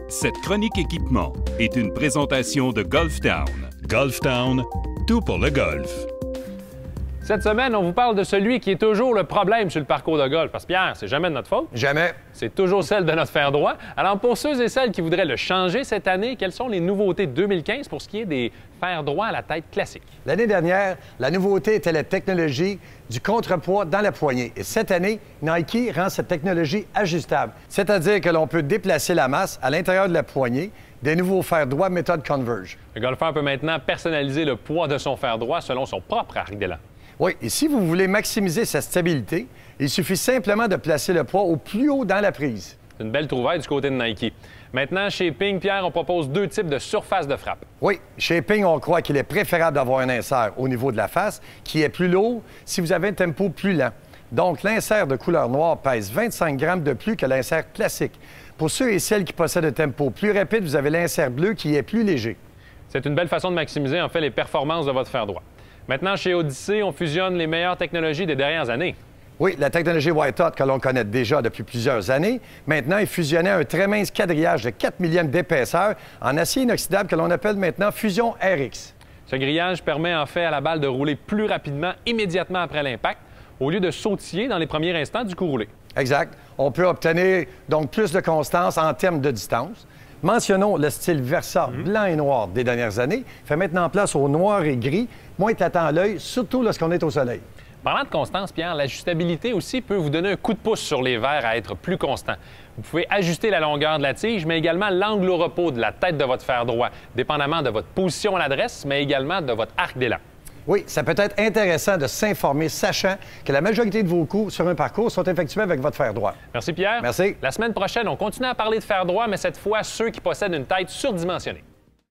Cette chronique équipement est une présentation de Golf Town. Golf Town, tout pour le golf. Cette semaine, on vous parle de celui qui est toujours le problème sur le parcours de golf. Parce que Pierre, c'est jamais de notre faute. Jamais. C'est toujours celle de notre fer droit. Alors, pour ceux et celles qui voudraient le changer cette année, quelles sont les nouveautés de 2015 pour ce qui est des fers droits à la tête classique? L'année dernière, la nouveauté était la technologie du contrepoids dans la poignée. Et cette année, Nike rend cette technologie ajustable. C'est-à-dire que l'on peut déplacer la masse à l'intérieur de la poignée des nouveaux fers droits méthode Converge. Le golfeur peut maintenant personnaliser le poids de son fer droit selon son propre arc d'élan. Oui, et si vous voulez maximiser sa stabilité, il suffit simplement de placer le poids au plus haut dans la prise. C'est une belle trouvaille du côté de Nike. Maintenant, chez Ping, Pierre, on propose deux types de surface de frappe. Oui, chez Ping, on croit qu'il est préférable d'avoir un insert au niveau de la face qui est plus lourd si vous avez un tempo plus lent. Donc, l'insert de couleur noire pèse 25 grammes de plus que l'insert classique. Pour ceux et celles qui possèdent un tempo plus rapide, vous avez l'insert bleu qui est plus léger. C'est une belle façon de maximiser, en fait, les performances de votre fer droit. Maintenant, chez Odyssey, on fusionne les meilleures technologies des dernières années. Oui, la technologie White Hot que l'on connaît déjà depuis plusieurs années, maintenant est fusionnée à un très mince quadrillage de 4 millièmes d'épaisseur en acier inoxydable que l'on appelle maintenant Fusion RX. Ce grillage permet en fait à la balle de rouler plus rapidement immédiatement après l'impact, au lieu de sautiller dans les premiers instants du coup roulé. Exact. On peut obtenir donc plus de constance en termes de distance. Mentionnons le style Versa blanc et noir des dernières années, fait maintenant place au noir et gris, moins tâtant à l'œil, surtout lorsqu'on est au soleil. Parlant de constance, Pierre, l'ajustabilité aussi peut vous donner un coup de pouce sur les verres à être plus constant. Vous pouvez ajuster la longueur de la tige, mais également l'angle au repos de la tête de votre fer droit, dépendamment de votre position à l'adresse, mais également de votre arc d'élan. Oui, ça peut être intéressant de s'informer, sachant que la majorité de vos coups sur un parcours sont effectués avec votre fer droit. Merci, Pierre. Merci. La semaine prochaine, on continue à parler de fer droit, mais cette fois, ceux qui possèdent une tête surdimensionnée.